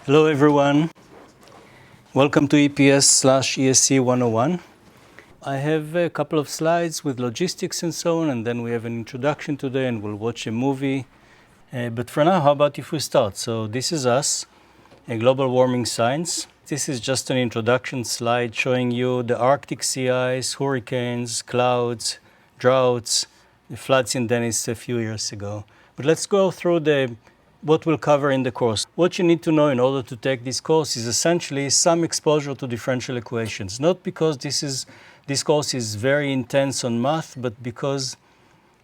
Hello everyone, welcome to EPS/ESC 101. I have a couple of slides with logistics and so on, and then we have an introduction today and we'll watch a movie. But for now, how about if we start? So this is us, a global warming science. This is just an introduction slide showing you the Arctic sea ice, hurricanes, clouds, droughts, the floods in Dennis a few years ago. But let's go through what we'll cover in the course. What you need to know in order to take this course is essentially some exposure to differential equations. Not because this course is very intense on math, but because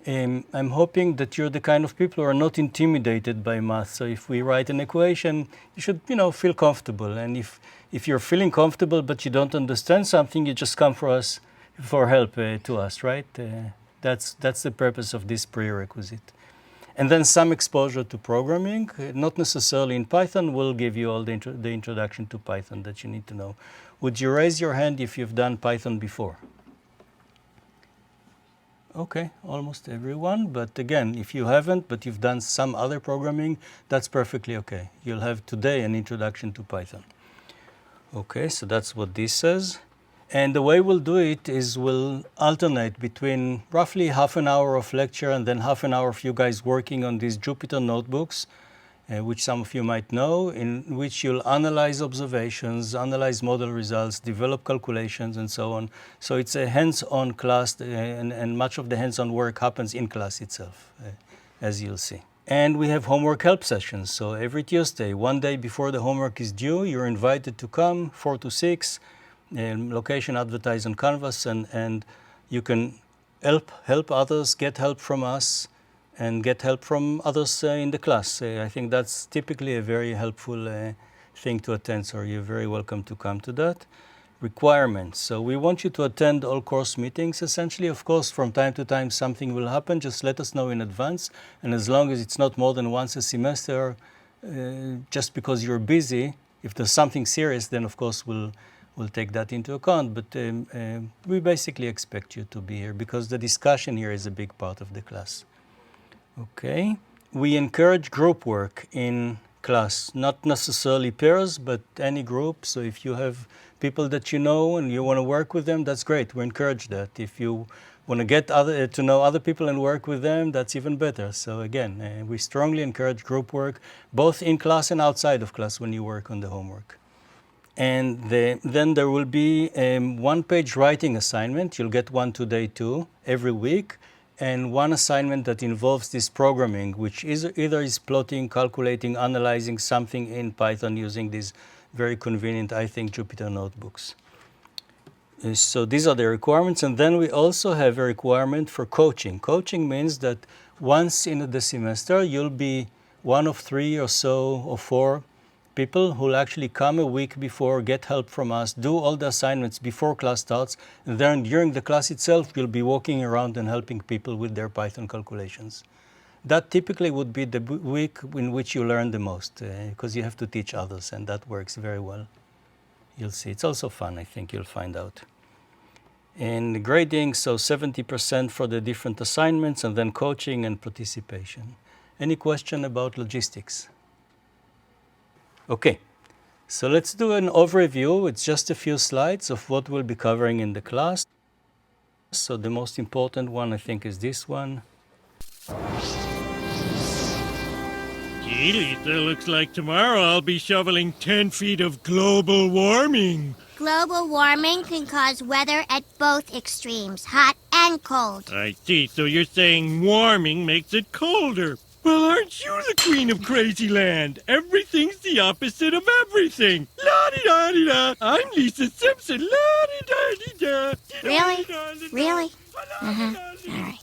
I'm hoping that you're the kind of people who are not intimidated by math. So if we write an equation, you should, feel comfortable. And if you're feeling comfortable but you don't understand something, you just come for help to us, right? That's the purpose of this prerequisite. And then some exposure to programming, not necessarily in Python. We'll give you all the introduction to Python that you need to know. Would you raise your hand if you've done Python before? Okay, almost everyone. But again, if you haven't, but you've done some other programming, that's perfectly okay. You'll have today an introduction to Python. Okay, so that's what this says. And the way we'll do it is we'll alternate between roughly half an hour of lecture and then half an hour of you guys working on these Jupyter notebooks, which some of you might know, in which you'll analyze observations, analyze model results, develop calculations, and so on. So it's a hands-on class, and much of the hands-on work happens in class itself, as you'll see. And we have homework help sessions. So every Tuesday, one day before the homework is due, you're invited to come, 4 to 6, location advertised on Canvas, and you can help others, get help from us, and get help from others in the class. I think that's typically a very helpful thing to attend, so you're very welcome to come to that. Requirements. So we want you to attend all course meetings, essentially. Of course, from time to time something will happen. Just let us know in advance, and as long as it's not more than once a semester, just because you're busy, if there's something serious, then of course we'll take that into account, but we basically expect you to be here because the discussion here is a big part of the class. Okay. We encourage group work in class, not necessarily pairs, but any group. So if you have people that you know and you want to work with them, that's great. We encourage that. If you want to get to know other people and work with them, that's even better. So again, we strongly encourage group work, both in class and outside of class when you work on the homework. And then there will be a one-page writing assignment. You'll get one today too, every week, and one assignment that involves this programming, which either is plotting, calculating, analyzing something in Python using these very convenient, I think, Jupyter notebooks. So these are the requirements, and then we also have a requirement for coaching. Coaching means that once in the semester, you'll be one of 3 or so or 4 people who will actually come a week before, get help from us, do all the assignments before class starts, and then during the class itself, you'll be walking around and helping people with their Python calculations. That typically would be the week in which you learn the most, because you have to teach others, and that works very well. You'll see. It's also fun, I think you'll find out. And grading, so 70% for the different assignments, and then coaching and participation. Any question about logistics? Okay, so let's do an overview. It's just a few slides of what we'll be covering in the class. So the most important one, I think, is this one. Gee, Lisa, looks like tomorrow I'll be shoveling 10 feet of global warming. Global warming can cause weather at both extremes, hot and cold. I see, so you're saying warming makes it colder. Well, aren't you the queen of crazy land? Everything's the opposite of everything. La-di-da-di-da. I'm Lisa Simpson. La-di-da-di-da. Really? Really? All right.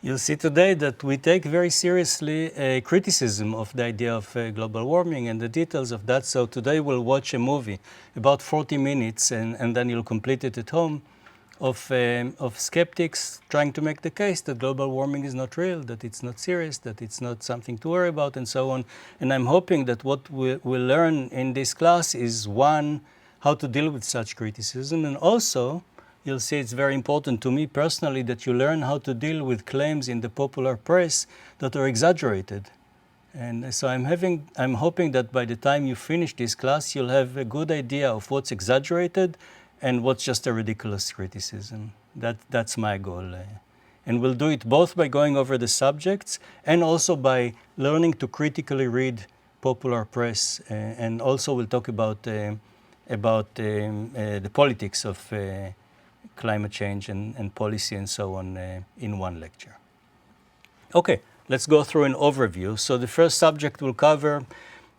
You'll see today that we take very seriously a criticism of the idea of global warming and the details of that. So today we'll watch a movie, about 40 minutes, and then you'll complete it at home, of skeptics trying to make the case that global warming is not real, that it's not serious, that it's not something to worry about, and so on. And I'm hoping that what we'll learn in this class is, one, how to deal with such criticism, and also, you'll see it's very important to me personally that you learn how to deal with claims in the popular press that are exaggerated. And so I'm hoping that by the time you finish this class, you'll have a good idea of what's exaggerated and what's just a ridiculous criticism. That's my goal. And we'll do it both by going over the subjects and also by learning to critically read popular press. And also we'll talk about the politics of climate change and policy and so on in one lecture. Okay, let's go through an overview. So the first subject we'll cover,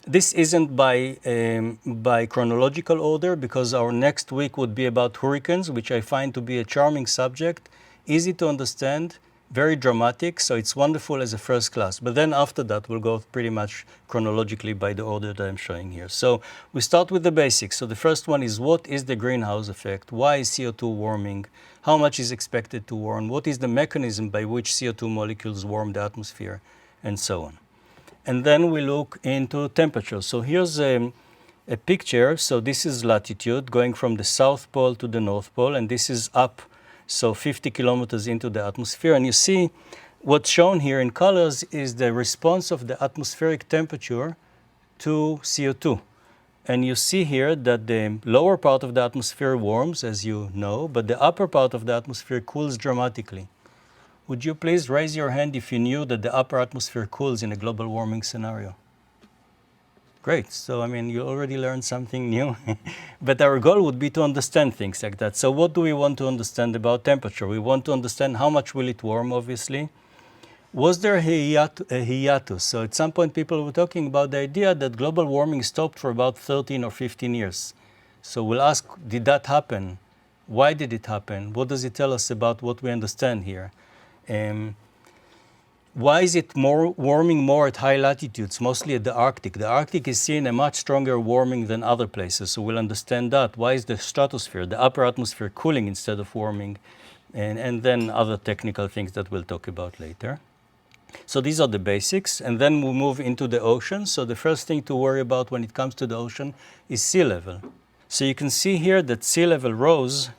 this isn't by chronological order because our next week would be about hurricanes, which I find to be a charming subject, easy to understand, very dramatic, so it's wonderful as a first class. But then after that, we'll go pretty much chronologically by the order that I'm showing here. So we start with the basics. So the first one is, what is the greenhouse effect? Why is CO2 warming? How much is expected to warm? What is the mechanism by which CO2 molecules warm the atmosphere? And so on. And then we look into temperature. So here's a picture. So this is latitude going from the South Pole to the North Pole, and this is up, so 50 kilometers into the atmosphere. And you see what's shown here in colors is the response of the atmospheric temperature to CO2. And you see here that the lower part of the atmosphere warms, as you know, but the upper part of the atmosphere cools dramatically. Would you please raise your hand if you knew that the upper atmosphere cools in a global warming scenario? Great. So, I mean, you already learned something new. But our goal would be to understand things like that. So what do we want to understand about temperature? We want to understand how much will it warm, obviously. Was there a hiatus? So at some point, people were talking about the idea that global warming stopped for about 13 or 15 years. So we'll ask, did that happen? Why did it happen? What does it tell us about what we understand here? Why is it warming more at high latitudes, mostly at the Arctic? The Arctic is seeing a much stronger warming than other places, so we'll understand that. Why is the stratosphere, the upper atmosphere, cooling instead of warming? And then other technical things that we'll talk about later. So these are the basics, and then we'll move into the ocean. So the first thing to worry about when it comes to the ocean is sea level. So you can see here that sea level rose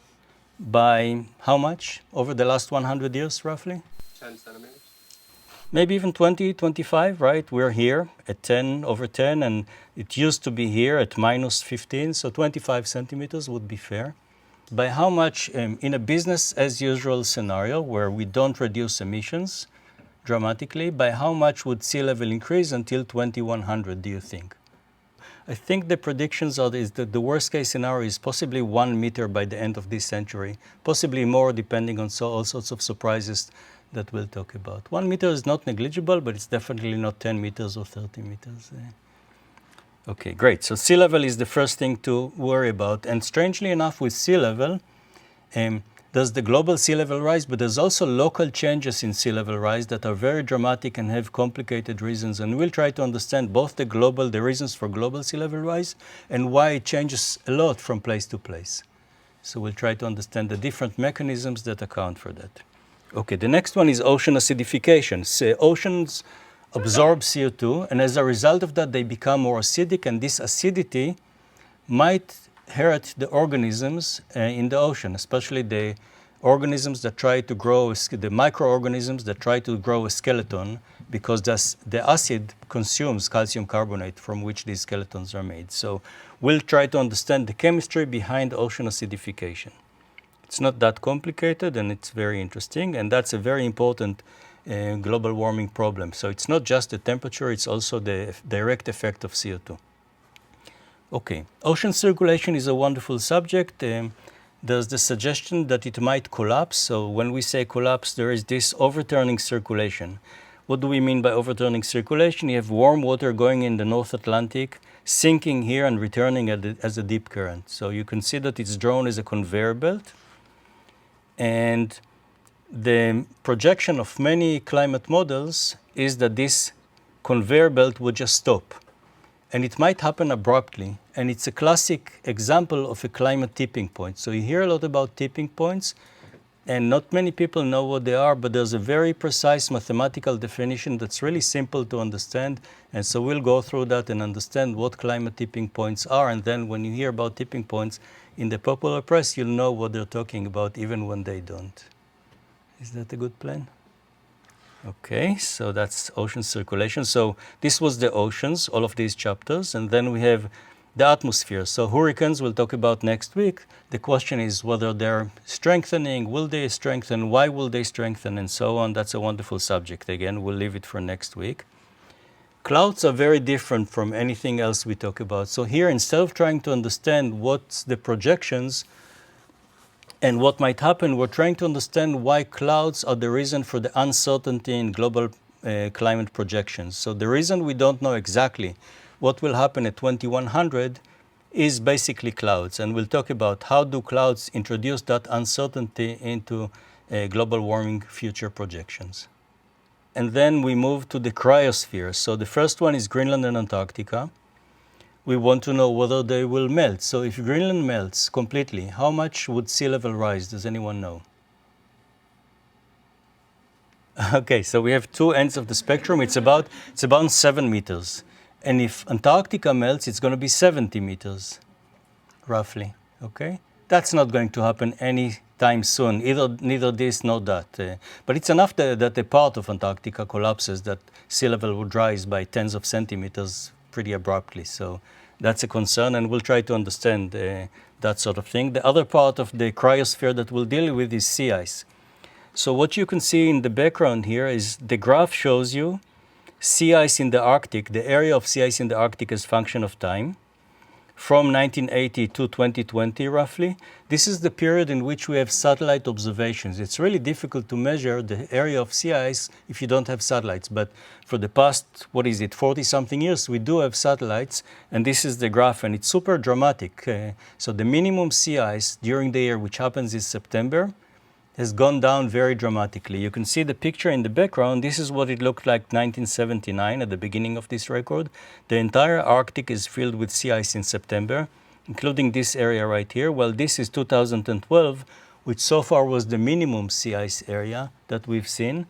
by how much over the last 100 years, roughly? 10 centimeters. Maybe even 20, 25, right? We're here at 10 over 10, and it used to be here at minus 15, so 25 centimeters would be fair. By how much, in a business as usual scenario where we don't reduce emissions dramatically, by how much would sea level increase until 2100, do you think? I think the predictions are is that the worst case scenario is possibly 1 meter by the end of this century, possibly more depending on all sorts of surprises that we'll talk about. 1 meter is not negligible, but it's definitely not 10 meters or 30 meters. Okay, great. So sea level is the first thing to worry about. And strangely enough, with sea level, there's the global sea level rise, but there's also local changes in sea level rise that are very dramatic and have complicated reasons. And we'll try to understand both the reasons for global sea level rise and why it changes a lot from place to place. So we'll try to understand the different mechanisms that account for that. Okay, the next one is ocean acidification. So oceans absorb CO2, and as a result of that, they become more acidic, and this acidity might hurt the organisms in the ocean, especially the organisms that try to grow, the microorganisms that try to grow a skeleton, because the acid consumes calcium carbonate from which these skeletons are made. So we'll try to understand the chemistry behind ocean acidification. It's not that complicated, and it's very interesting, and that's a very important global warming problem. So it's not just the temperature, it's also the direct effect of CO2. Okay, ocean circulation is a wonderful subject. There's the suggestion that it might collapse. So when we say collapse, there is this overturning circulation. What do we mean by overturning circulation? You have warm water going in the North Atlantic, sinking here and returning as a deep current. So you can see that it's drawn as a conveyor belt. And the projection of many climate models is that this conveyor belt would just stop. And it might happen abruptly. And it's a classic example of a climate tipping point. So you hear a lot about tipping points, and not many people know what they are, but there's a very precise mathematical definition that's really simple to understand. And so we'll go through that and understand what climate tipping points are. And then when you hear about tipping points in the popular press, you'll know what they're talking about even when they don't. Is that a good plan? Okay, so that's ocean circulation. So this was the oceans, all of these chapters, and then we have the atmosphere. So hurricanes we'll talk about next week. The question is whether they're strengthening, will they strengthen, why will they strengthen, and so on. That's a wonderful subject. Again, we'll leave it for next week. Clouds are very different from anything else we talk about. So here, instead of trying to understand what's the projections and what might happen, we're trying to understand why clouds are the reason for the uncertainty in global climate projections. So the reason we don't know exactly what will happen at 2100 is basically clouds. And we'll talk about how do clouds introduce that uncertainty into global warming future projections. And then we move to the cryosphere. So the first one is Greenland and Antarctica. We want to know whether they will melt. So if Greenland melts completely, how much would sea level rise? Does anyone know? Okay, so we have two ends of the spectrum. It's about 7 meters. And if Antarctica melts, it's going to be 70 meters, roughly. Okay? That's not going to happen anytime soon, neither this nor that. But it's enough that a part of Antarctica collapses that sea level would rise by tens of centimeters pretty abruptly. So that's a concern, and we'll try to understand that sort of thing. The other part of the cryosphere that we'll deal with is sea ice. So what you can see in the background here is the graph shows you sea ice in the Arctic, the area of sea ice in the Arctic as function of time, from 1980 to 2020 roughly. This is the period in which we have satellite observations. It's really difficult to measure the area of sea ice if you don't have satellites, but for the past, 40-something years, we do have satellites, and this is the graph, and it's super dramatic. So the minimum sea ice during the year, which happens in September, has gone down very dramatically. You can see the picture in the background. This is what it looked like 1979 at the beginning of this record. The entire Arctic is filled with sea ice in September, including this area right here. Well, this is 2012, which so far was the minimum sea ice area that we've seen.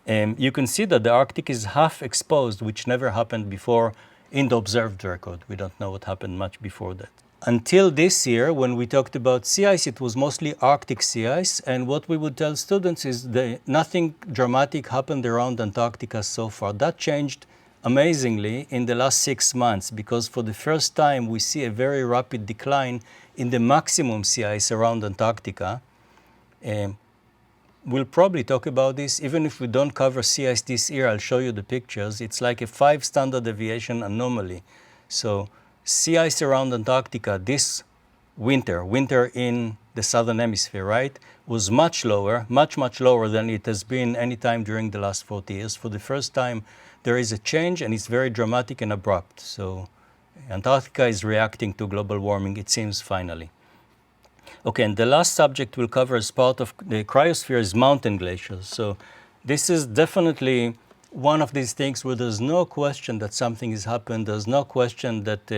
You can see that the Arctic is half exposed, which never happened before in the observed record. We don't know what happened much before that. Until this year, when we talked about sea ice, it was mostly Arctic sea ice, and what we would tell students is that nothing dramatic happened around Antarctica so far. That changed amazingly in the last 6 months, because for the first time we see a very rapid decline in the maximum sea ice around Antarctica. We'll probably talk about this, even if we don't cover sea ice this year. I'll show you the pictures. It's like a 5 standard deviation anomaly. So sea ice around Antarctica this winter in the southern hemisphere, right, was much lower, much lower than it has been any time during the last 40 years. For the first time, there is a change, and it's very dramatic and abrupt. So Antarctica is reacting to global warming, it seems, finally. Okay, and the last subject we'll cover as part of the cryosphere is mountain glaciers. So this is definitely one of these things where there's no question that something has happened. There's no question that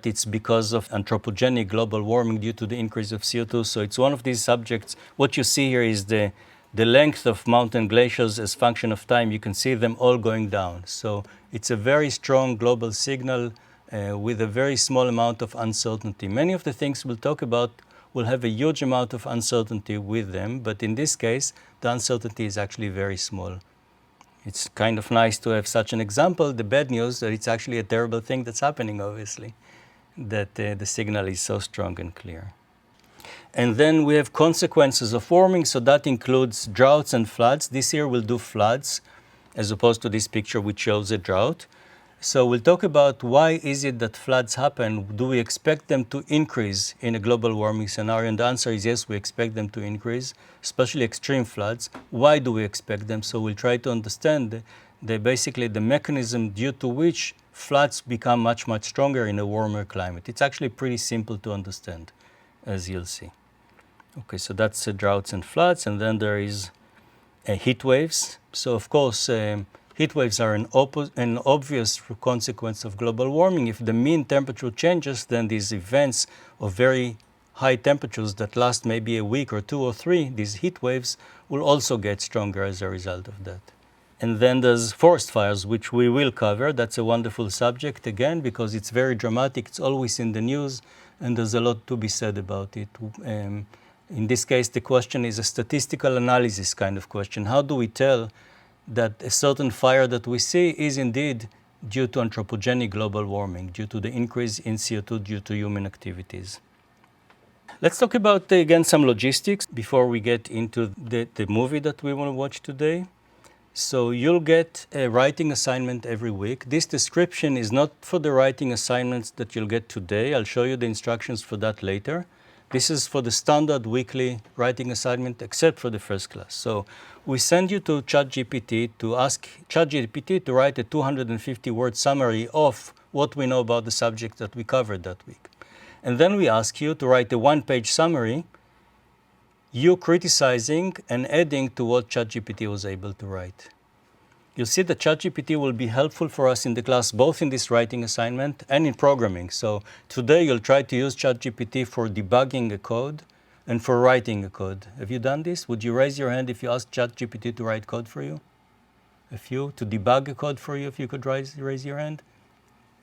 it's because of anthropogenic global warming due to the increase of CO2. So it's one of these subjects. What you see here is the length of mountain glaciers as function of time. You can see them all going down. So it's a very strong global signal with a very small amount of uncertainty. Many of the things we'll talk about will have a huge amount of uncertainty with them, but in this case, the uncertainty is actually very small. It's kind of nice to have such an example. The bad news that it's actually a terrible thing that's happening, obviously, that the signal is so strong and clear. And then we have consequences of warming, so that includes droughts and floods. This year we'll do floods, as opposed to this picture which shows a drought. So we'll talk about why is it that floods happen. Do we expect them to increase in a global warming scenario? And the answer is yes, we expect them to increase, especially extreme floods. Why do we expect them? So we'll try to understand basically the mechanism due to which floods become much stronger in a warmer climate. It's actually pretty simple to understand, as you'll see. Okay, so that's droughts and floods, and then there is heat waves. So of course, heat waves are an obvious consequence of global warming. If the mean temperature changes, then these events of very high temperatures that last maybe a week or 2 or 3, these heat waves will also get stronger as a result of that. And then there's forest fires, which we will cover. That's a wonderful subject, again, because it's very dramatic. It's always in the news, and there's a lot to be said about it. In this case, the question is a statistical analysis kind of question. How do we tell that a certain fire that we see is indeed due to anthropogenic global warming, due to the increase in CO2 due to human activities. Let's talk about, again, some logistics before we get into the movie that we want to watch today. So you'll get a writing assignment every week. This description is not for the writing assignments that you'll get today. I'll show you the instructions for that later. This is for the standard weekly writing assignment, except for the first class. So we send you to ChatGPT to ask ChatGPT to write a 250-word summary of what we know about the subject that we covered that week. And then we ask you to write a one-page summary, you criticizing and adding to what ChatGPT was able to write. You'll see that ChatGPT will be helpful for us in the class, both in this writing assignment and in programming. So today you'll try to use ChatGPT for debugging a code and for writing a code. Have you done this? Would you raise your hand if you asked ChatGPT to write code for you? A few? To debug a code for you, if you could raise your hand?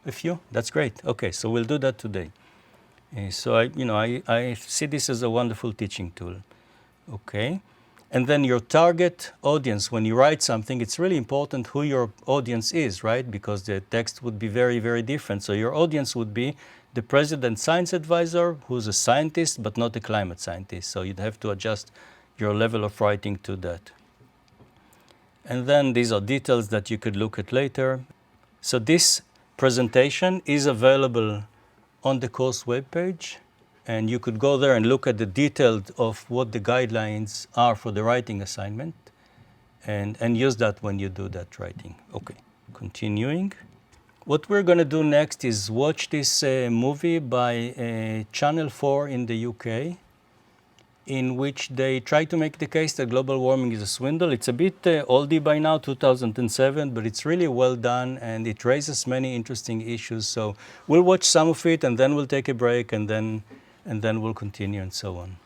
A few? That's great. Okay, so we'll do that today. So I see this as a wonderful teaching tool. Okay. And then your target audience, when you write something, it's really important who your audience is, right? Because the text would be very, very different. So your audience would be the president's science advisor, who's a scientist, but not a climate scientist. So you'd have to adjust your level of writing to that. And then these are details that you could look at later. So this presentation is available on the course webpage. And you could go there and look at the details of what the guidelines are for the writing assignment and use that when you do that writing. Okay, continuing. What we're going to do next is watch this movie by Channel 4 in the UK, in which they try to make the case that global warming is a swindle. It's a bit oldie by now, 2007, but it's really well done and it raises many interesting issues. So we'll watch some of it and then we'll take a break and then we'll continue and so on.